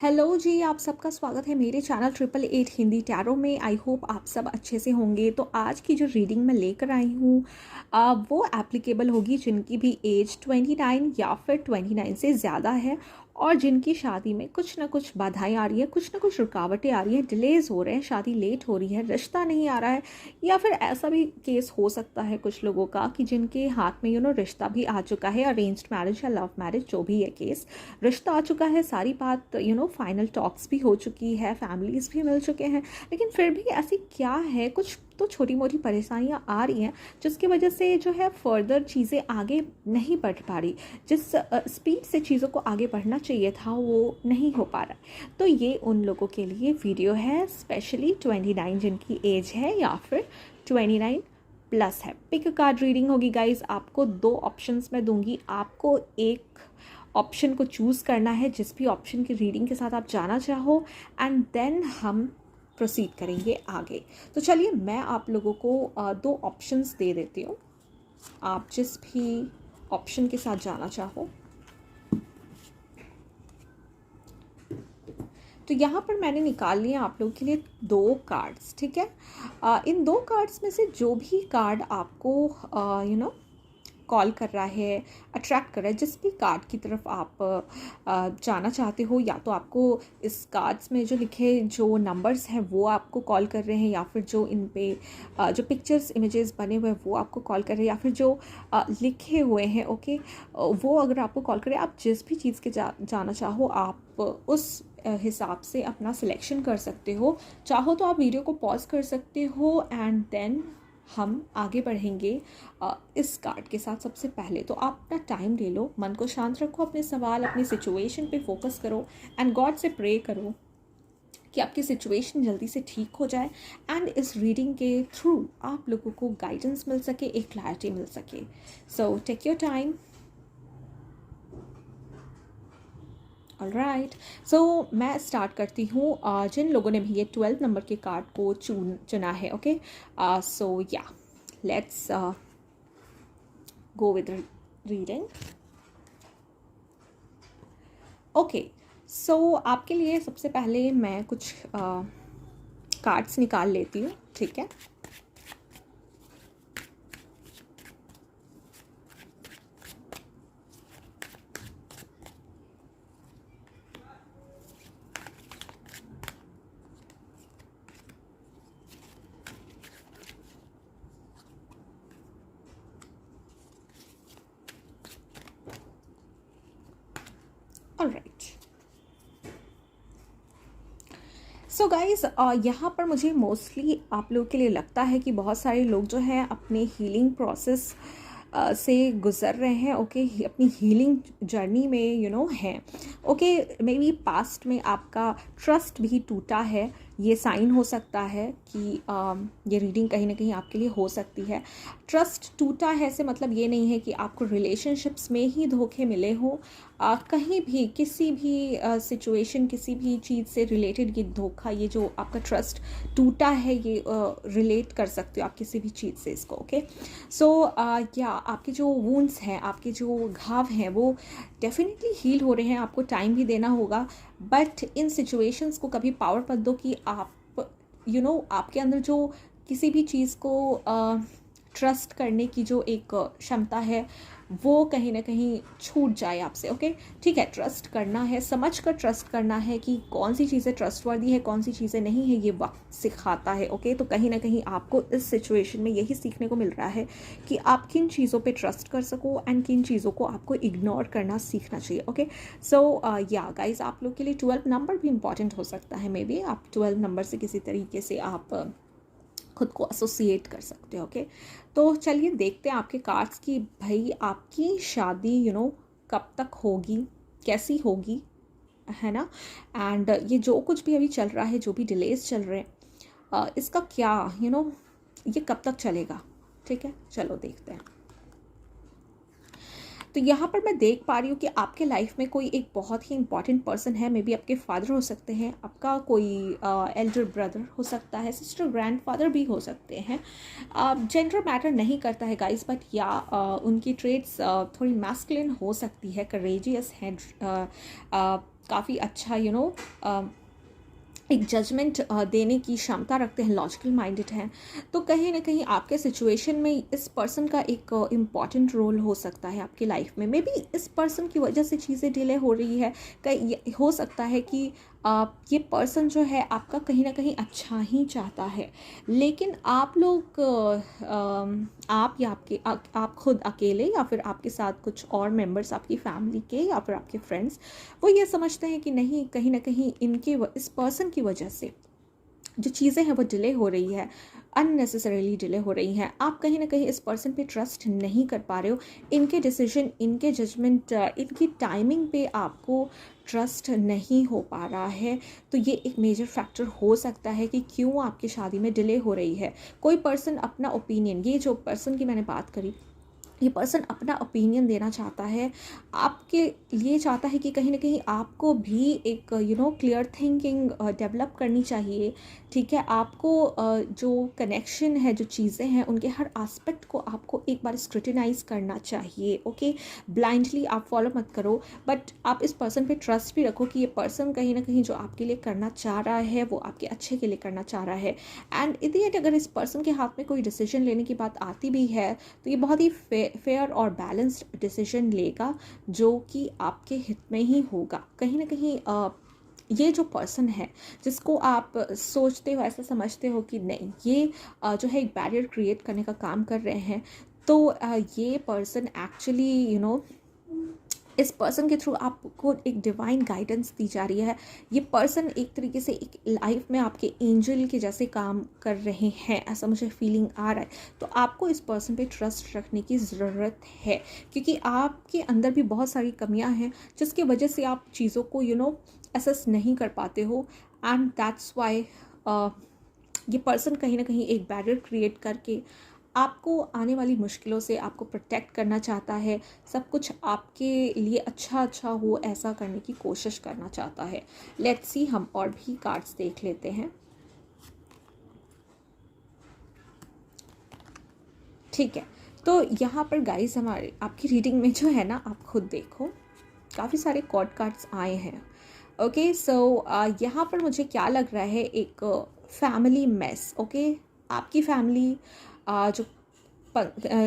Hello जी, आप सबका स्वागत है मेरे channel triple eight Hindi tarot में। आई होप आप सब अच्छे से होंगे। तो आज की जो रीडिंग मैं लेकर आई हूँ वो एप्लीकेबल होगी जिनकी भी एज 29 या फिर 29 से ज़्यादा है और जिनकी शादी में कुछ ना कुछ बाधाएं आ रही है, कुछ ना कुछ रुकावटें आ रही हैं, डिलेज हो रहे हैं, शादी लेट हो रही है, रिश्ता नहीं आ रहा है। या फिर ऐसा भी केस हो सकता है कुछ लोगों का कि जिनके हाथ में रिश्ता भी आ चुका है, अरेंज्ड मैरिज या लव मैरिज जो भी है केस, रिश्ता आ चुका है, सारी बात फाइनल टॉक्स भी हो चुकी है, फैमिलीज़ भी मिल चुके हैं, लेकिन फिर भी ऐसी क्या है, कुछ तो छोटी मोटी परेशानियां आ रही हैं जिसकी वजह से जो है फर्दर चीज़ें आगे नहीं बढ़ पा रही। जिस स्पीड से चीज़ों को आगे बढ़ना चाहिए था वो नहीं हो पा रहा है। तो ये उन लोगों के लिए वीडियो है, स्पेशली 29 जिनकी एज है या फिर 29 प्लस है। पिक कार्ड रीडिंग होगी गाइज। आपको दो ऑप्शंस मैं दूंगी, आपको एक ऑप्शन को चूज़ करना है जिस भी ऑप्शन की रीडिंग के साथ आप जाना चाहो, एंड देन हम प्रोसीड करेंगे आगे। तो चलिए मैं आप लोगों को दो ऑप्शंस दे देती हूँ, आप जिस भी ऑप्शन के साथ जाना चाहो। तो यहाँ पर मैंने निकाल लिए आप लोगों के लिए दो कार्ड्स, ठीक है। इन दो कार्ड्स में से जो भी कार्ड आपको कॉल कर रहा है, अट्रैक्ट कर रहा है, जिस भी कार्ड की तरफ आप जाना चाहते हो, या तो आपको इस कार्ड्स में जो लिखे जो नंबर्स हैं वो आपको कॉल कर रहे हैं, या फिर जो इन पे जो पिक्चर्स इमेजेस बने हुए हैं वो आपको कॉल कर रहे हैं, या फिर जो लिखे हुए हैं, ओके, वो अगर आपको कॉल करें, आप जिस भी चीज़ के जाना चाहो आप उस हिसाब से अपना सिलेक्शन कर सकते हो। चाहो तो आप वीडियो को पॉज कर सकते हो एंड देन हम आगे बढ़ेंगे इस कार्ड के साथ। सबसे पहले तो आप अपना टाइम ले लो, मन को शांत रखो, अपने सवाल अपनी सिचुएशन पे फोकस करो एंड गॉड से प्रे करो कि आपकी सिचुएशन जल्दी से ठीक हो जाए एंड इस रीडिंग के थ्रू आप लोगों को गाइडेंस मिल सके, एक क्लैरिटी मिल सके। So take your time. Alright, so मैं स्टार्ट करती हूँ। जिन लोगों ने भी ये 12 नंबर के कार्ड को चुना है, ओके, सो या let's go with reading. Okay, so आपके लिए सबसे पहले मैं कुछ कार्ड्स निकाल लेती हूँ, ठीक है। ऑलराइट, सो गाइज यहाँ पर मुझे मोस्टली आप लोगों के लिए लगता है कि बहुत सारे लोग जो हैं अपने हीलिंग प्रोसेस से गुज़र रहे हैं, ओके, अपनी हीलिंग जर्नी में हैं, ओके। मे बी पास्ट में आपका ट्रस्ट भी टूटा है, ये साइन हो सकता है कि ये रीडिंग कहीं ना कहीं आपके लिए हो सकती है। ट्रस्ट टूटा है से मतलब ये नहीं है कि आपको रिलेशनशिप्स में ही धोखे मिले हों, कहीं भी किसी भी सिचुएशन किसी भी चीज़ से रिलेटेड ये धोखा, ये जो आपका ट्रस्ट टूटा है, ये रिलेट कर सकते हो आप किसी भी चीज़ से इसको, ओके। सो या आपके जो वुंड्स हैं, आपके जो घाव हैं वो डेफिनेटली हील हो रहे हैं, आपको टाइम भी देना होगा। बट इन सिचुएशंस को कभी पावर मत दो कि आप आपके अंदर जो किसी भी चीज़ को ट्रस्ट करने की जो एक क्षमता है वो कहीं ना कहीं छूट जाए आपसे, ओके। ठीक है, ट्रस्ट करना है, समझ कर ट्रस्ट करना है कि कौन सी चीज़ें ट्रस्टवर्दी है, कौन सी चीज़ें नहीं है, ये वक्त सिखाता है, ओके। तो कहीं ना कहीं आपको इस सिचुएशन में यही सीखने को मिल रहा है कि आप किन चीज़ों पे ट्रस्ट कर सको एंड किन चीज़ों को आपको इग्नोर करना सीखना चाहिए, ओके। सो या गाइज, आप लोग के लिए 12 नंबर भी इंपॉर्टेंट हो सकता है। मे बी आप 12 नंबर से किसी तरीके से आप खुद को एसोसिएट कर सकते हो, ओके। तो चलिए देखते हैं आपके कार्ड्स की, भाई आपकी शादी कब तक होगी, कैसी होगी, है ना। एंड ये जो कुछ भी अभी चल रहा है, जो भी डिलेज चल रहे हैं, इसका क्या ये कब तक चलेगा, ठीक है। चलो देखते हैं। तो यहाँ पर मैं देख पा रही हूँ कि आपके लाइफ में कोई एक बहुत ही इंपॉर्टेंट पर्सन है। मे बी आपके फादर हो सकते हैं, आपका कोई एल्डर ब्रदर हो सकता है, सिस्टर, ग्रैंडफादर भी हो सकते हैं। जेंडर मैटर नहीं करता है गाइस, बट या उनकी ट्रेड्स थोड़ी मैस्कुलिन हो सकती है, करेजियस है, काफ़ी अच्छा एक जजमेंट देने की क्षमता रखते हैं, लॉजिकल माइंडेड हैं। तो कहीं ना कहीं आपके सिचुएशन में इस पर्सन का एक इम्पॉर्टेंट रोल हो सकता है आपकी लाइफ में। मे बी इस पर्सन की वजह से चीज़ें डिले हो रही है। कहीं हो सकता है कि ये पर्सन जो है आपका कहीं ना कहीं अच्छा ही चाहता है, लेकिन आप लोग आप या आप खुद अकेले या फिर आपके साथ कुछ और मेंबर्स आपकी फैमिली के या फिर आपके फ्रेंड्स, वो ये समझते हैं कि नहीं, कहीं ना कहीं इस पर्सन की वजह से जो चीज़ें हैं वो डिले हो रही है, अननेसेसरीली डिले हो रही हैं। आप कहीं ना कहीं इस पर्सन पे ट्रस्ट नहीं कर पा रहे हो। इनके डिसीजन, इनके जजमेंट, इनकी टाइमिंग पे आपको ट्रस्ट नहीं हो पा रहा है। तो ये एक मेजर फैक्टर हो सकता है कि क्यों आपकी शादी में डिले हो रही है। कोई पर्सन अपना ओपिनियन, ये जो पर्सन की मैंने बात करी, ये पर्सन अपना ओपिनियन देना चाहता है, आपके लिए चाहता है कि कहीं ना कहीं आपको भी एक क्लियर थिंकिंग डेवलप करनी चाहिए। ठीक है, आपको जो कनेक्शन है, जो चीज़ें हैं, उनके हर एस्पेक्ट को आपको एक बार स्क्रूटिनाइज करना चाहिए। ओके, ब्लाइंडली आप फॉलो मत करो, बट आप इस पर्सन पे ट्रस्ट भी रखो कि ये पर्सन कहीं ना कहीं जो आपके लिए करना चाह रहा है वो आपके अच्छे के लिए करना चाह रहा है। एंड इन दी एंड अगर इस पर्सन के हाथ में कोई डिसीजन लेने की बात आती भी है तो ये बहुत ही फेयर और बैलेंस्ड डिसीजन लेगा, जो कि आपके हित में ही होगा। कहीं ना कहीं ये जो पर्सन है जिसको आप सोचते हो, ऐसा समझते हो कि नहीं, ये जो है एक बैरियर क्रिएट करने का काम कर रहे हैं, तो ये पर्सन एक्चुअली इस पर्सन के थ्रू आपको एक डिवाइन गाइडेंस दी जा रही है। ये पर्सन एक तरीके से एक लाइफ में आपके एंजल के जैसे काम कर रहे हैं, ऐसा मुझे फीलिंग आ रहा है। तो आपको इस पर्सन पे ट्रस्ट रखने की ज़रूरत है, क्योंकि आपके अंदर भी बहुत सारी कमियां हैं जिसकी वजह से आप चीज़ों को असेस नहीं कर पाते हो। एंड दैट्स वाई ये पर्सन कहीं ना कहीं एक बैरियर क्रिएट करके आपको आने वाली मुश्किलों से आपको प्रोटेक्ट करना चाहता है। सब कुछ आपके लिए अच्छा हो, ऐसा करने की कोशिश करना चाहता है। लेट्स सी, हम और भी कार्ड्स देख लेते हैं। ठीक है, तो यहाँ पर गाइस हमारे आपकी रीडिंग में जो है ना, आप खुद देखो, काफ़ी सारे कार्ड्स आए हैं। ओके, सो यहाँ पर मुझे क्या लग रहा है, एक फैमिली मेस। ओके, आपकी फैमिली जो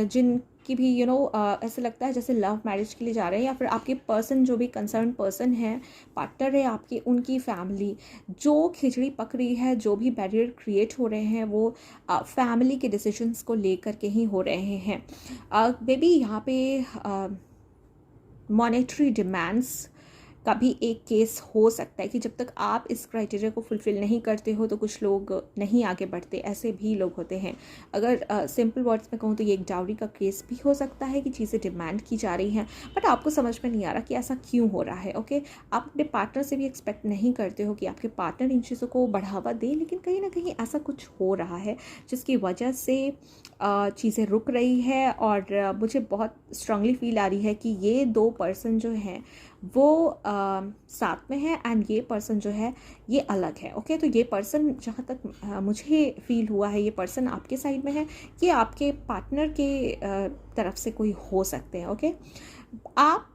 जिनकी भी ऐसे लगता है जैसे लव मैरिज के लिए जा रहे हैं, या फिर आपके पर्सन जो भी कंसर्न पर्सन है, पार्टनर है आपकी, उनकी फैमिली जो खिचड़ी पक रही है, जो भी बैरियर क्रिएट हो रहे हैं वो फैमिली के डिसीजंस को लेकर के ही हो रहे हैं। बेबी यहाँ पे मॉनेटरी डिमांड्स का भी एक केस हो सकता है कि जब तक आप इस क्राइटेरिया को फुलफ़िल नहीं करते हो तो कुछ लोग नहीं आगे बढ़ते, ऐसे भी लोग होते हैं। अगर सिंपल वर्ड्स में कहूँ तो ये एक डाउरी का केस भी हो सकता है कि चीज़ें डिमांड की जा रही हैं, बट आपको समझ में नहीं आ रहा कि ऐसा क्यों हो रहा है। ओके, आप अपने पार्टनर से भी एक्सपेक्ट नहीं करते हो कि आपके पार्टनर इन चीज़ों को बढ़ावा दे, लेकिन कहीं ना कहीं ऐसा कुछ हो रहा है जिसकी वजह से चीज़ें रुक रही है। और मुझे बहुत स्ट्रांगली फील आ रही है कि ये दो पर्सन जो हैं वो साथ में है एंड ये पर्सन जो है ये अलग है। ओके, तो ये पर्सन जहाँ तक मुझे फील हुआ है, ये पर्सन आपके साइड में है, ये आपके पार्टनर के तरफ से कोई हो सकते हैं। ओके, आप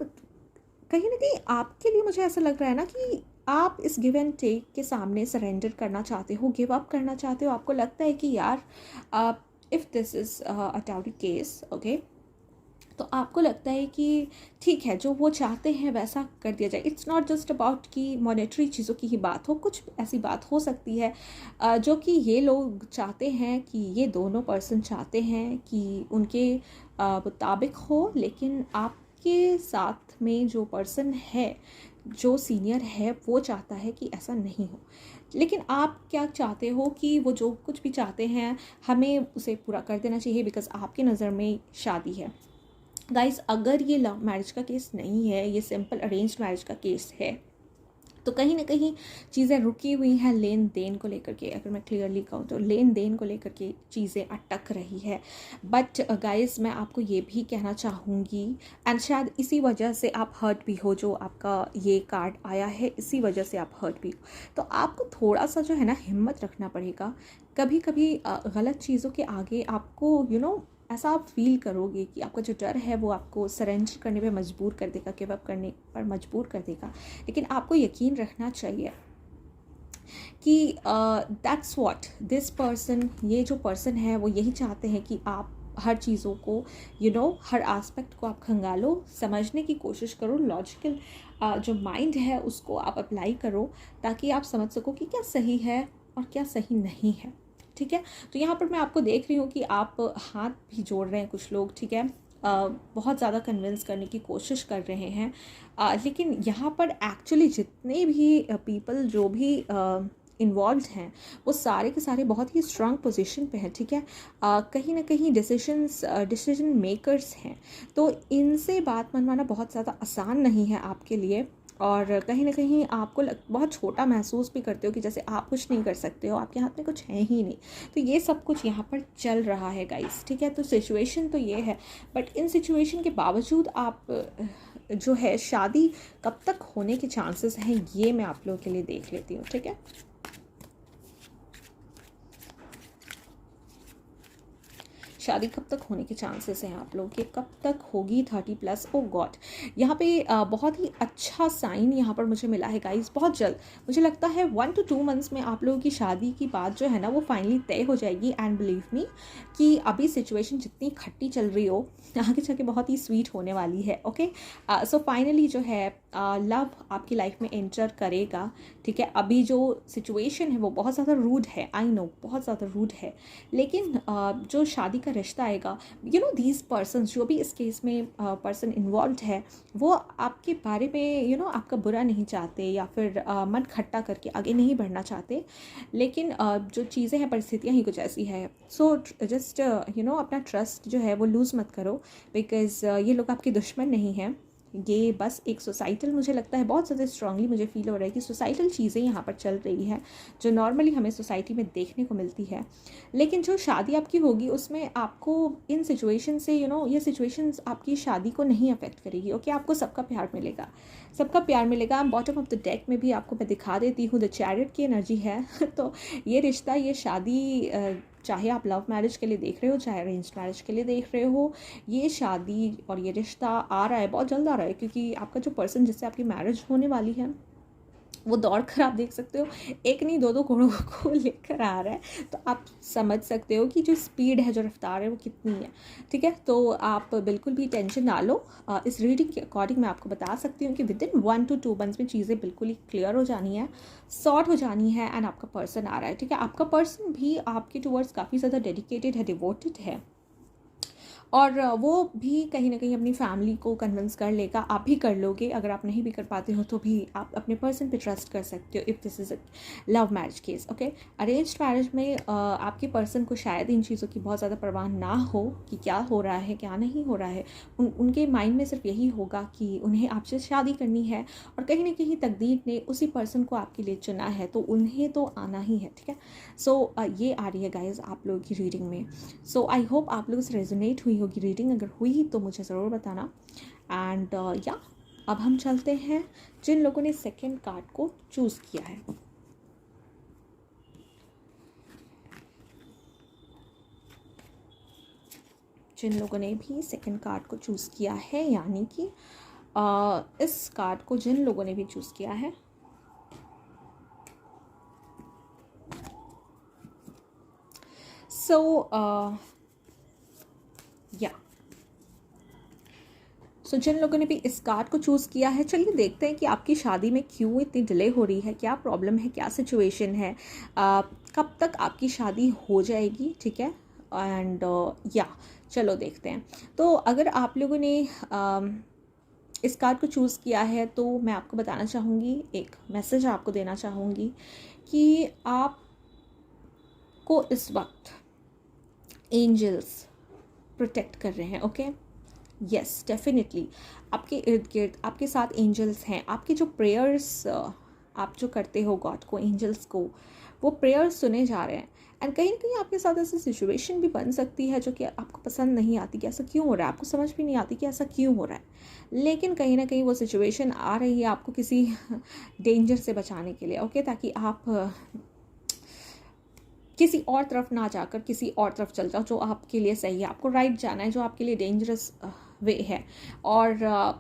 कहीं ना कहीं, आपके लिए मुझे ऐसा लग रहा है ना कि आप इस गिव एंड टेक के सामने सरेंडर करना चाहते हो, गिव अप करना चाहते हो। आपको लगता है कि यार if this is a dowry case, okay, तो आपको लगता है कि ठीक है, जो वो चाहते हैं वैसा कर दिया जाए। इट्स नॉट जस्ट अबाउट कि मॉनेटरी चीज़ों की ही बात हो, कुछ ऐसी बात हो सकती है जो कि ये लोग चाहते हैं, कि ये दोनों पर्सन चाहते हैं कि उनके मुताबिक हो, लेकिन आपके साथ में जो पर्सन है, जो सीनियर है, वो चाहता है कि ऐसा नहीं हो। लेकिन आप क्या चाहते हो कि वो जो कुछ भी चाहते हैं हमें उसे पूरा कर देना चाहिए, बिकॉज़ आपकी नज़र में शादी है। गाइस, अगर ये लव मैरिज का केस नहीं है, ये सिंपल अरेंज्ड मैरिज का केस है, तो कहीं ना कहीं चीज़ें रुकी हुई हैं लेन देन को लेकर के। अगर मैं क्लियरली कहूँ तो लेन देन को लेकर के चीज़ें अटक रही है। बट गाइस मैं आपको ये भी कहना चाहूँगी, एंड शायद इसी वजह से आप हर्ट भी हो, जो आपका ये कार्ड आया है इसी वजह से आप हर्ट भी हो। तो आपको थोड़ा सा जो है ना हिम्मत रखना पड़ेगा। कभी कभी गलत चीज़ों के आगे आपको ऐसा आप फील करोगे कि आपका जो डर है वो आपको सरेंडर करने पे मजबूर कर देगा, गिव अप करने पर मजबूर कर देगा। लेकिन आपको यकीन रखना चाहिए कि दैट्स व्हाट दिस पर्सन, ये जो पर्सन है वो यही चाहते हैं कि आप हर चीज़ों को हर एस्पेक्ट को आप खंगालो, समझने की कोशिश करो, लॉजिकल जो माइंड है उसको आप अप्लाई करो, ताकि आप समझ सको कि क्या सही है और क्या सही नहीं है। ठीक है, तो यहाँ पर मैं आपको देख रही हूँ कि आप हाथ भी जोड़ रहे हैं कुछ लोग। ठीक है, बहुत ज़्यादा कन्विंस करने की कोशिश कर रहे हैं, लेकिन यहाँ पर एक्चुअली जितने भी पीपल जो भी इन्वॉल्व हैं वो सारे के सारे बहुत ही स्ट्रांग पोजीशन पे हैं। ठीक है, कहीं ना कहीं डिसीजन मेकर्स हैं, तो इनसे बात मनवाना बहुत ज़्यादा आसान नहीं है आपके लिए। और कहीं ना कहीं आपको बहुत छोटा महसूस भी करते हो कि जैसे आप कुछ नहीं कर सकते हो, आपके हाथ में कुछ है ही नहीं। तो ये सब कुछ यहाँ पर चल रहा है गाइस। ठीक है, तो सिचुएशन तो ये है, बट इन सिचुएशन के बावजूद आप जो है शादी कब तक होने के चांसेस हैं ये मैं आप लोगों के लिए देख लेती हूँ। ठीक है, शादी कब तक होने के चांसेस हैं आप लोगों के, कब तक होगी 30+। ओ गॉड, यहाँ पे बहुत ही अच्छा साइन यहाँ पर मुझे मिला है गाइस। बहुत जल्द मुझे लगता है 1 to 2 मंथ्स में आप लोगों की शादी की बात जो है ना वो फाइनली तय हो जाएगी। एंड बिलीव मी कि अभी सिचुएशन जितनी खट्टी चल रही हो आगे जाके बहुत ही स्वीट होने वाली है। ओके, सो फाइनली जो है लव आपकी लाइफ में एंटर करेगा। ठीक है, अभी जो सिचुएशन है वो बहुत ज़्यादा रूड है, आई नो बहुत ज़्यादा रूड है, लेकिन जो शादी का रिश्ता आएगा, दीज पर्सन जो भी इस केस में पर्सन इन्वॉल्व है वो आपके बारे में आपका बुरा नहीं चाहते या फिर मन खट्टा करके आगे नहीं बढ़ना चाहते, लेकिन जो चीज़ें हैं परिस्थितियाँ ही कुछ ऐसी है। सो जस्ट अपना ट्रस्ट जो है वो लूज़ मत करो, बिकॉज़ ये लोग आपके दुश्मन नहीं हैं। ये बस एक सोसाइटल, मुझे लगता है बहुत ज़्यादा स्ट्रांगली मुझे फील हो रहा है कि सोसाइटल चीज़ें यहाँ पर चल रही हैं जो नॉर्मली हमें सोसाइटी में देखने को मिलती है। लेकिन जो शादी आपकी होगी उसमें आपको इन सिचुएशन से ये सिचुएशंस आपकी शादी को नहीं अफेक्ट करेगी। ओके, आपको सबका प्यार मिलेगा, सबका प्यार मिलेगा। बॉटम ऑफ द डेक में भी आपको मैं दिखा देती हूँ, द चैरियट की एनर्जी है तो ये रिश्ता, ये शादी, चाहे आप लव मैरिज के लिए देख रहे हो चाहे अरेंज मैरिज के लिए देख रहे हो, ये शादी और ये रिश्ता आ रहा है, बहुत जल्द आ रहा है, क्योंकि आपका जो पर्सन जिससे आपकी मैरिज होने वाली है वो दौड़ कर आप देख सकते हो एक नहीं दो घोड़ों को लेकर आ रहा है। तो आप समझ सकते हो कि जो स्पीड है, जो रफ्तार है वो कितनी है। ठीक है, तो आप बिल्कुल भी टेंशन ना लो। इस रीडिंग के अकॉर्डिंग मैं आपको बता सकती हूँ कि विद इन 1 to 2 मंथ्स में चीज़ें बिल्कुल ही क्लियर हो जानी है, सॉर्ट हो जानी है, एंड आपका पर्सन आ रहा है। ठीक है, आपका पर्सन भी आपके टूवर्ड्स काफ़ी ज़्यादा डेडिकेटेड है, डिवोटेड है, और वो भी कहीं ना कहीं अपनी फैमिली को कन्विंस कर लेगा। आप भी कर लोगे, अगर आप नहीं भी कर पाते हो तो भी आप अपने पर्सन पे ट्रस्ट कर सकते हो if this is a love marriage case. Okay, arranged marriage में आपके पर्सन को शायद इन चीज़ों की बहुत ज़्यादा परवाह ना हो कि क्या हो रहा है क्या नहीं हो रहा है। उनके माइंड में सिर्फ यही होगा कि उन्हें आपसे शादी करनी है, और कहीं ना कहीं तकदीर ने उसी पर्सन को आपके लिए चुना है, तो उन्हें तो आना ही है। ठीक है, सो ये आ रही है गाइज आप लोगों की रीडिंग में। सो आई होप आप लोगों से रेजोनेट हुई होगी रीडिंग, अगर हुई तो मुझे ज़रूर बताना। एंड या अब हम चलते हैं जिन लोगों ने सेकंड कार्ड को चूज़ किया है। जिन लोगों ने भी सेकंड कार्ड को चूज़ किया है, यानी कि इस कार्ड को जिन लोगों ने भी चूज़ किया है, सो जिन लोगों ने भी इस कार्ड को चूज़ किया है, चलिए देखते हैं कि आपकी शादी में क्यों इतनी डिले हो रही है, क्या प्रॉब्लम है, क्या सिचुएशन है, कब तक आपकी शादी हो जाएगी। ठीक है, एंड या चलो देखते हैं। तो अगर आप लोगों ने इस कार्ड को चूज़ किया है तो मैं आपको बताना चाहूँगी, एक मैसेज आपको देना चाहूँगी कि आपको इस वक्त एंजल्स प्रोटेक्ट कर रहे हैं। ओके, डेफिनेटली आपके इर्द गिर्द आपके साथ एंजल्स हैं। आपके जो प्रेयर्स आप जो करते हो गॉड को, एंजल्स को, वो प्रेयर सुने जा रहे हैं। एंड कहीं ना कहीं आपके साथ ऐसी सिचुएशन भी बन सकती है जो कि आपको पसंद नहीं आती कि ऐसा क्यों हो रहा है, आपको समझ भी नहीं आती कि ऐसा क्यों हो रहा है, लेकिन कहीं ना कहीं वो सिचुएशन आ रही है आपको किसी डेंजर से बचाने के लिए, ओके, ताकि आप किसी और तरफ ना जाकर किसी और तरफ चल जाओ जो आपके लिए सही है। आपको राइट जाना है, जो आपके लिए डेंजरस वे है। और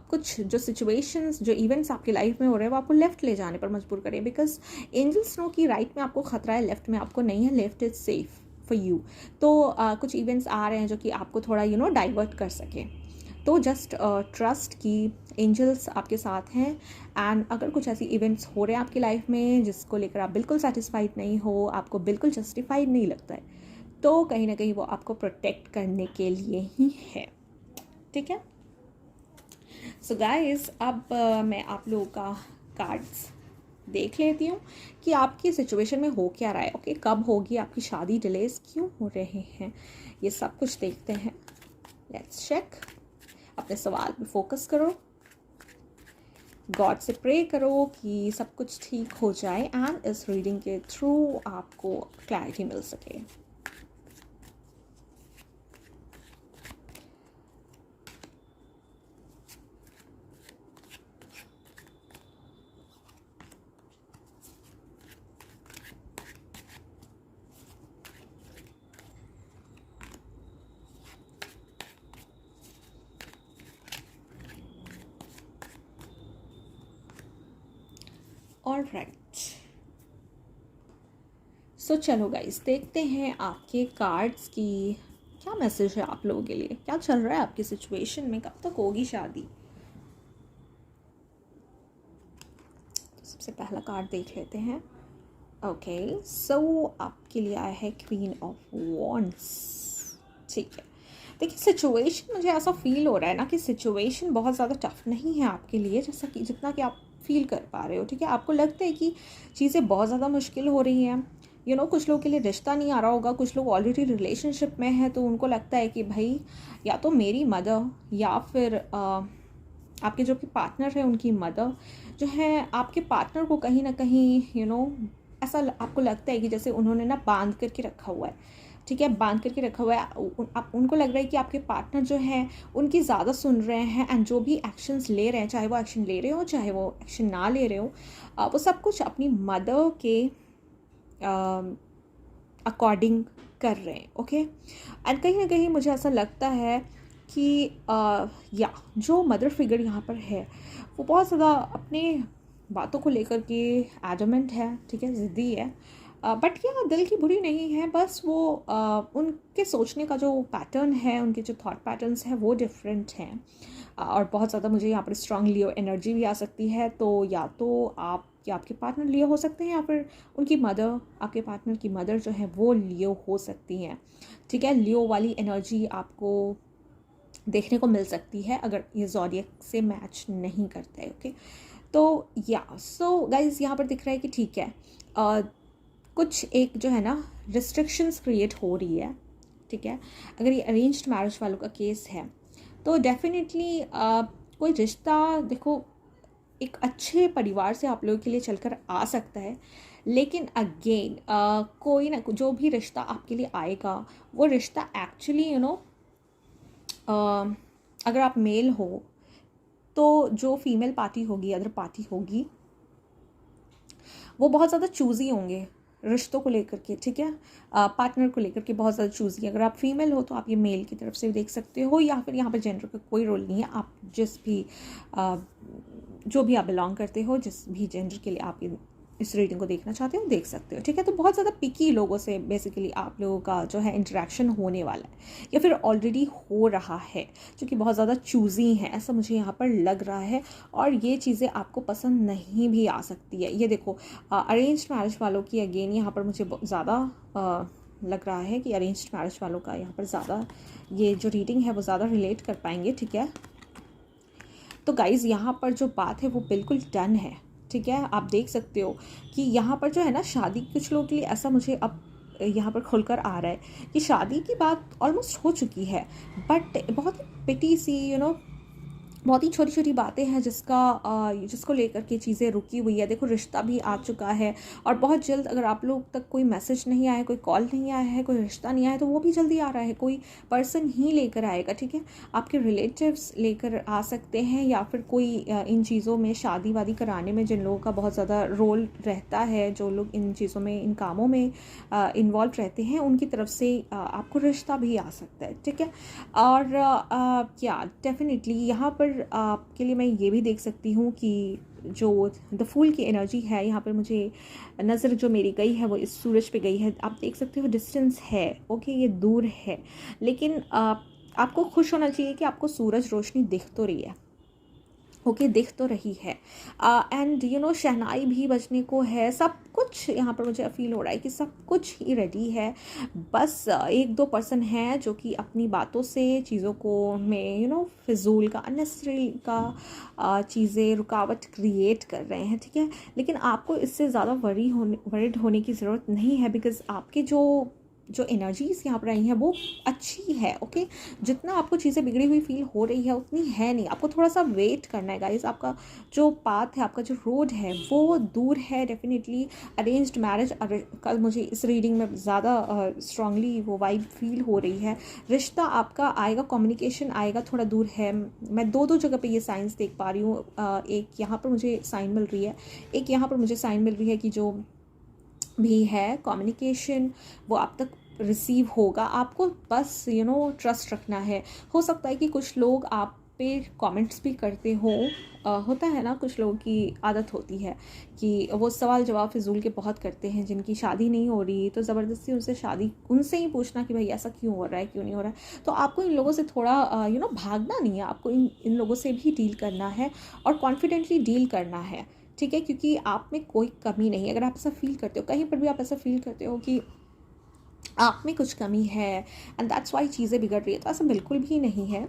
कुछ जो सिचुएशंस, जो इवेंट्स आपकी लाइफ में हो रहे हैं वो आपको लेफ़्ट ले जाने पर मजबूर करें, बिकॉज एंजल्स नो कि राइट में आपको खतरा है, लेफ़्ट में आपको नहीं है, left is safe for you. तो कुछ इवेंट्स आ रहे हैं जो कि आपको थोड़ा डाइवर्ट कर सकें। तो जस्ट ट्रस्ट कि एंजल्स आपके साथ हैं। एंड अगर कुछ ऐसी इवेंट्स हो रहे हैं आपकी लाइफ में जिसको लेकर आप बिल्कुल सेटिस्फाइड नहीं हो, आपको बिल्कुल जस्टिफाइड नहीं लगता है, तो कहीं ना कहीं वो आपको प्रोटेक्ट करने के लिए ही है, ठीक है। सो गाइस, अब मैं आप लोगों का कार्ड्स देख लेती हूँ कि आपकी सिचुएशन में हो क्या रहा है, ओके। कब होगी आपकी शादी, डिलेस क्यों हो रहे हैं, ये सब कुछ देखते हैं। Let's check. अपने सवाल पे फोकस करो, गॉड से प्रे करो कि सब कुछ ठीक हो जाए एंड इस रीडिंग के थ्रू आपको क्लैरिटी मिल सके। ऑलराइट, सो चलो गाइस, देखते हैं आपके कार्ड्स की क्या मैसेज है आप लोगों के लिए, क्या चल रहा है आपकी सिचुएशन में, कब तक होगी शादी। तो सबसे पहला कार्ड देख लेते हैं। ओके, सो आपके लिए आया है क्वीन ऑफ वॉन्ड्स, ठीक है। देखिए, सिचुएशन मुझे ऐसा फील हो रहा है ना कि सिचुएशन बहुत ज़्यादा टफ नहीं है आपके लिए, जैसा कि जितना कि आप फील कर पा रहे हो, ठीक है। आपको लगता है कि चीज़ें बहुत ज़्यादा मुश्किल हो रही हैं, कुछ लोगों के लिए रिश्ता नहीं आ रहा होगा, कुछ लोग ऑलरेडी रिलेशनशिप में हैं, तो उनको लगता है कि भाई या तो मेरी मदर या फिर आपके जो कि पार्टनर है उनकी मदर जो है आपके पार्टनर को कहीं ना कहीं ऐसा आपको लगता है कि जैसे उन्होंने ना बांध करके रखा हुआ है, ठीक है, बांध करके रखा हुआ है। उनको लग रहा है कि आपके पार्टनर जो हैं उनकी ज़्यादा सुन रहे हैं, एंड जो भी एक्शंस ले रहे हैं, चाहे वो एक्शन ले रहे हो चाहे वो एक्शन ना ले रहे हो, वो सब कुछ अपनी मदर के अकॉर्डिंग कर रहे हैं, ओके। एंड कहीं ना कहीं मुझे ऐसा लगता है कि या जो मदर फिगर यहाँ पर है वो बहुत ज़्यादा अपने बातों को लेकर के एडमेंट है, ठीक है, ज़िद्दी है, बट यह दिल की बुरी नहीं है, बस वो उनके सोचने का जो पैटर्न है, उनके जो थॉट पैटर्न्स हैं वो डिफरेंट हैं। और बहुत ज़्यादा मुझे यहाँ पर स्ट्रांग लियो एनर्जी भी आ सकती है, तो या तो आप या आपके पार्टनर लियो हो सकते हैं, या फिर उनकी मदर, आपके पार्टनर की मदर जो है वो लियो हो सकती हैं, ठीक है। लियो वाली एनर्जी आपको देखने को मिल सकती है अगर ये ज़ोडिएक से मैच नहीं करता है, ओके। तो या सो गाइज, यहाँ पर दिख रहा है कि ठीक है, कुछ एक जो है ना रिस्ट्रिक्शंस क्रिएट हो रही है, ठीक है। अगर ये अरेंज्ड मैरिज वालों का केस है तो डेफिनेटली कोई रिश्ता, देखो, एक अच्छे परिवार से आप लोगों के लिए चलकर आ सकता है, लेकिन अगेन कोई ना जो भी रिश्ता आपके लिए आएगा वो रिश्ता एक्चुअली अगर आप मेल हो तो जो फीमेल पार्टी होगी, अदर पार्टी होगी, वो बहुत ज़्यादा चूज़ी होंगे रिश्तों को लेकर के, ठीक है, पार्टनर को लेकर के बहुत ज़्यादा चूज़ी। अगर आप फीमेल हो तो आप ये मेल की तरफ से देख सकते हो, या फिर यहाँ पर जेंडर का कोई रोल नहीं है, आप जो भी आप बिलोंग करते हो, जिस भी जेंडर के लिए आप इस रीडिंग को देखना चाहते हो देख सकते हो, ठीक है। तो बहुत ज़्यादा पिकी लोगों से बेसिकली आप लोगों का जो है इंटरेक्शन होने वाला है, या फिर ऑलरेडी हो रहा है, जो कि बहुत ज़्यादा चूज़ी है, ऐसा मुझे यहाँ पर लग रहा है। और ये चीज़ें आपको पसंद नहीं भी आ सकती है। ये देखो, अरेंज्ड मैरिज वालों की अगेन यहाँ पर मुझे ज़्यादा लग रहा है कि अरेंज्ड मैरिज वालों का यहाँ पर ज़्यादा ये जो रीडिंग है वो ज़्यादा रिलेट कर पाएंगे, ठीक है। तो गाइज़, यहाँ पर जो बात है वो बिल्कुल डन है, ठीक है। आप देख सकते हो कि यहाँ पर जो है ना शादी, कुछ लोगों के लिए ऐसा मुझे अब यहाँ पर खुलकर आ रहा है कि शादी की बात ऑलमोस्ट हो चुकी है, बट बहुत पिटी सी बहुत ही छोटी छोटी बातें हैं जिसको लेकर के चीज़ें रुकी हुई है। देखो रिश्ता भी आ चुका है और बहुत जल्द, अगर आप लोग तक कोई मैसेज नहीं आया, कोई कॉल नहीं आया है, कोई रिश्ता नहीं आया, तो वो भी जल्दी आ रहा है। कोई पर्सन ही लेकर आएगा, ठीक है। आपके रिलेटिव्स लेकर आ सकते हैं, या फिर कोई इन चीज़ों में शादी वादी कराने में जिन लोगों का बहुत ज़्यादा रोल रहता है, जो लोग इन चीज़ों में, इन कामों में इन्वॉल्व रहते हैं, उनकी तरफ से आपको रिश्ता भी आ सकता है, ठीक है। और क्या डेफिनेटली यहाँ पर आपके लिए मैं ये भी देख सकती हूँ कि जो द फूल की एनर्जी है, यहाँ पर मुझे नज़र जो मेरी गई है वो इस सूरज पे गई है। आप देख सकते हो डिस्टेंस है, ओके, ये दूर है, लेकिन आपको खुश होना चाहिए कि आपको सूरज रोशनी दिख तो रही है, ओके, दिख तो रही है। एंड यू नो शहनाई भी बजने को है, सब कुछ यहाँ पर मुझे फील हो रहा है कि सब कुछ ही रेडी है। बस एक दो पर्सन हैं जो कि अपनी बातों से चीज़ों को में फिजूल का, अननेसेसरी का चीज़ें रुकावट क्रिएट कर रहे हैं, ठीक है। लेकिन आपको इससे ज़्यादा वरीड होने की ज़रूरत नहीं है, बिकॉज़ आपके जो एनर्जीज़ यहाँ पर आई हैं वो अच्छी है, ओके। जितना आपको चीज़ें बिगड़ी हुई फील हो रही है उतनी है नहीं। आपको थोड़ा सा वेट करना है गाइस। आपका जो पाथ है, आपका जो रोड है वो दूर है डेफिनेटली। अरेंज्ड मैरिज, कल मुझे इस रीडिंग में ज़्यादा स्ट्रांगली वो वाइब फील हो रही है। रिश्ता आपका आएगा, कम्युनिकेशन आएगा, थोड़ा दूर है। मैं दो जगह पे ये साइंस देख पा रही हूँ। एक यहाँ पर मुझे साइन मिल रही है, एक यहाँ पर मुझे साइन मिल रही है कि जो भी है कम्युनिकेशन वो आप तक रिसीव होगा। आपको बस ट्रस्ट रखना है। हो सकता है कि कुछ लोग आप पे कमेंट्स भी करते हो, होता है ना, कुछ लोगों की आदत होती है कि वो सवाल जवाब फिजूल के बहुत करते हैं। जिनकी शादी नहीं हो रही तो ज़बरदस्ती उनसे ही पूछना कि भाई ऐसा क्यों हो रहा है, क्यों नहीं हो रहा है। तो आपको इन लोगों से थोड़ा भागना नहीं है, आपको इन लोगों से भी डील करना है और कॉन्फिडेंटली डील करना है, ठीक है। क्योंकि आप में कोई कमी नहीं है। अगर आप ऐसा फील करते हो, कहीं पर भी आप ऐसा फील करते हो कि आप में कुछ कमी है एंड दैट्स वाई चीज़ें बिगड़ रही है, तो ऐसा बिल्कुल भी नहीं है।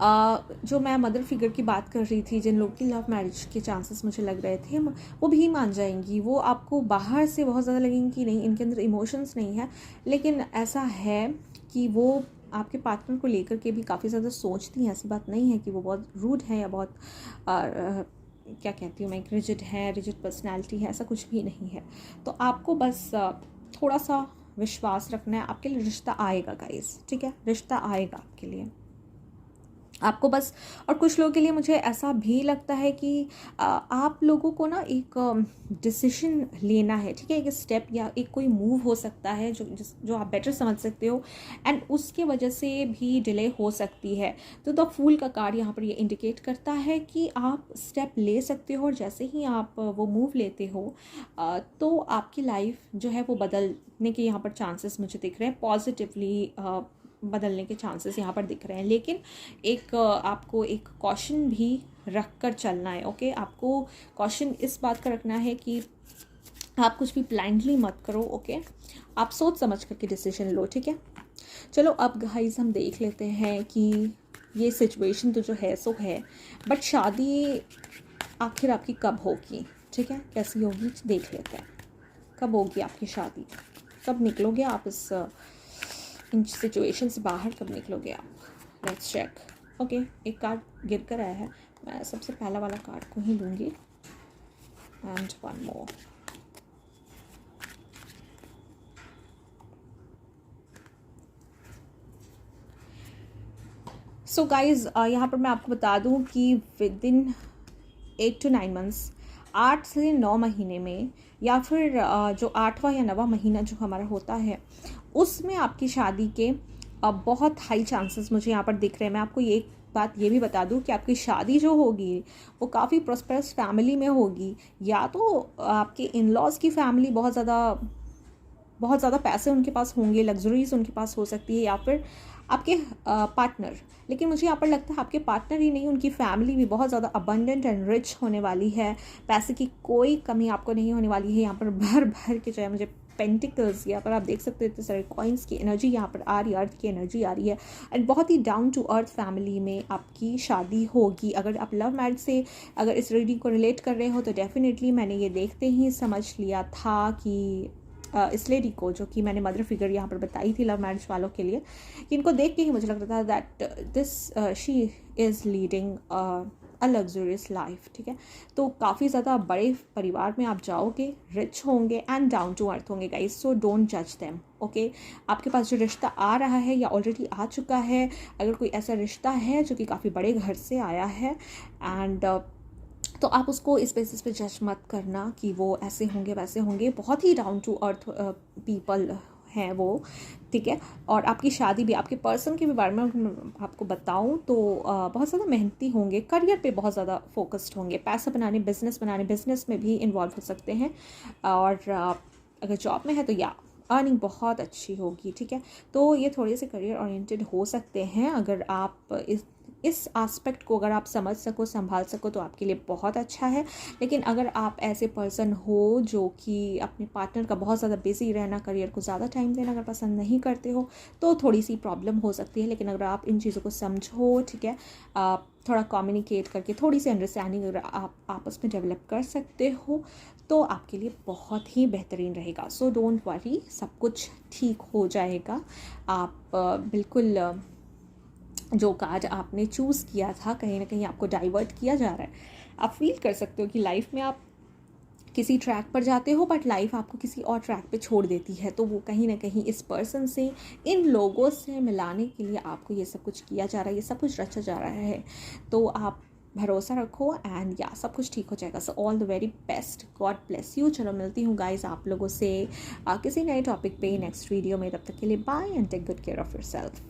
जो मैं मदर फिगर की बात कर रही थी, जिन लोग की लव मैरिज के चांसेस मुझे लग रहे थे, वो भी मान जाएंगी। वो आपको बाहर से बहुत ज़्यादा लगेंगी कि नहीं, इनके अंदर इमोशंस नहीं है, लेकिन ऐसा है कि वो आपके पार्टनर को लेकर के भी काफ़ी ज़्यादा सोचती हैं। ऐसी बात नहीं है कि वो बहुत रूड है या बहुत क्या कहती हूँ मैं, रिजिड पर्सनैलिटी है, ऐसा कुछ भी नहीं है। तो आपको बस थोड़ा सा विश्वास रखना है। आपके लिए रिश्ता आएगा गाइस, ठीक है, रिश्ता आएगा आपके लिए, आपको बस। और कुछ लोगों के लिए मुझे ऐसा भी लगता है कि आप लोगों को ना एक डिसीजन लेना है, ठीक है। एक स्टेप या एक कोई मूव हो सकता है जो आप बेटर समझ सकते हो, एंड उसके वजह से भी डिले हो सकती है। तो द फूल का कार्ड यहाँ पर ये इंडिकेट करता है कि आप स्टेप ले सकते हो, और जैसे ही आप वो मूव लेते हो तो आपकी लाइफ जो है वो बदलने के यहाँ पर चांसेस मुझे दिख रहे हैं। पॉजिटिवली बदलने के चांसेस यहाँ पर दिख रहे हैं। लेकिन एक आपको एक कॉशन भी रख कर चलना है, ओके। आपको कॉशन इस बात का रखना है कि आप कुछ भी ब्लाइंडली मत करो, ओके। आप सोच समझ करके डिसीजन लो, ठीक है। चलो अब गाइस हम देख लेते हैं कि ये सिचुएशन तो जो है सो है, बट शादी आखिर आपकी कब होगी, ठीक है, कैसी होगी देख लेते हैं। कब होगी आपकी शादी, कब निकलोगे आप इन सिचुएशन से बाहर, कब निकलोगे आप? Let's check, okay. एक कार्ड गिर कर आया है, मैं सबसे पहला वाला कार्ड को ही लूँगी, and one more. So guys यहाँ पर मैं आपको बता दूँ कि विद इन 8 to 9 मंथ्स, 8 से 9 महीने में, या फिर जो 8वां या 9वां महीना जो हमारा होता है उसमें आपकी शादी के बहुत हाई चांसेस मुझे यहाँ पर दिख रहे हैं। मैं आपको ये बात ये भी बता दूँ कि आपकी शादी जो होगी वो काफ़ी प्रॉस्पेरस फैमिली में होगी। या तो आपके इन लॉज की फैमिली बहुत ज़्यादा पैसे उनके पास होंगे, लग्जरीज उनके पास हो सकती है, या फिर आपके पार्टनर। लेकिन मुझे यहाँ पर लगता है आपके पार्टनर ही नहीं, उनकी फैमिली भी बहुत ज़्यादा अबंडेंट एंड रिच होने वाली है। पैसे की कोई कमी आपको नहीं होने वाली है। यहाँ पर भर भर के जो है मुझे पेंटिकल्स, यहाँ पर आप देख सकते हो इतने सारे कॉइन्स की एनर्जी यहाँ पर आ रही है, अर्थ की एनर्जी आ रही है, एंड बहुत ही डाउन टू अर्थ फैमिली में आपकी शादी होगी। अगर आप लव मैरिज से अगर इस रीडिंग को रिलेट कर रहे हो तो डेफिनेटली मैंने ये देखते ही समझ लिया था कि इस लेडी को, जो कि मैंने मदर फिगर यहाँ पर बताई थी लव मैरिज वालों के लिए, कि इनको देख के ही मुझे लग रहा था that she is leading a luxurious life, ठीक है। तो काफ़ी ज़्यादा बड़े परिवार में आप जाओगे, रिच होंगे एंड डाउन टू अर्थ होंगे गाइस, सो डोंट जज देम, ओके। आपके पास जो रिश्ता आ रहा है या ऑलरेडी आ चुका है, अगर कोई ऐसा रिश्ता है जो कि काफ़ी बड़े घर से आया है एंड तो आप उसको इस बेसिस पे जज मत करना कि वो ऐसे होंगे वैसे होंगे, बहुत ही डाउन टू अर्थ पीपल हैं वो, ठीक है। और आपकी शादी भी, आपके पर्सन के भी बारे में आपको बताऊं तो बहुत ज़्यादा मेहनती होंगे, करियर पे बहुत ज़्यादा फोकस्ड होंगे, पैसा बनाने, बिजनेस में भी इन्वॉल्व हो सकते हैं। और अगर जॉब में है तो या अर्निंग बहुत अच्छी होगी, ठीक है। तो ये थोड़े से करियर ओरिएंटेड हो सकते हैं। अगर आप इस एस्पेक्ट को अगर आप समझ सको, संभाल सको तो आपके लिए बहुत अच्छा है। लेकिन अगर आप ऐसे पर्सन हो जो कि अपने पार्टनर का बहुत ज़्यादा बिजी रहना, करियर को ज़्यादा टाइम देना अगर पसंद नहीं करते हो तो थोड़ी सी प्रॉब्लम हो सकती है। लेकिन अगर आप इन चीज़ों को समझो, ठीक है, आप थोड़ा कम्युनिकेट करके थोड़ी सी अंडरस्टैंडिंग अगर आप आपस में डेवलप कर सकते हो तो आपके लिए बहुत ही बेहतरीन रहेगा। सो डोंट वरी, सब कुछ ठीक हो जाएगा। आप बिल्कुल जो कार्ड आपने चूज़ किया था, कहीं ना कहीं आपको डाइवर्ट किया जा रहा है। आप फील कर सकते हो कि लाइफ में आप किसी ट्रैक पर जाते हो बट लाइफ आपको किसी और ट्रैक पे छोड़ देती है। तो वो कहीं ना कहीं इस पर्सन से, इन लोगों से मिलाने के लिए आपको ये सब कुछ किया जा रहा है, ये सब कुछ रचा जा रहा है। तो आप भरोसा रखो एंड या सब कुछ ठीक हो जाएगा। So all the very best, God bless you. चलो मिलती हूँ गाइज आप लोगों से किसी नए टॉपिक पे नेक्स्ट वीडियो में। तब तक के लिए bye and take good care of yourself.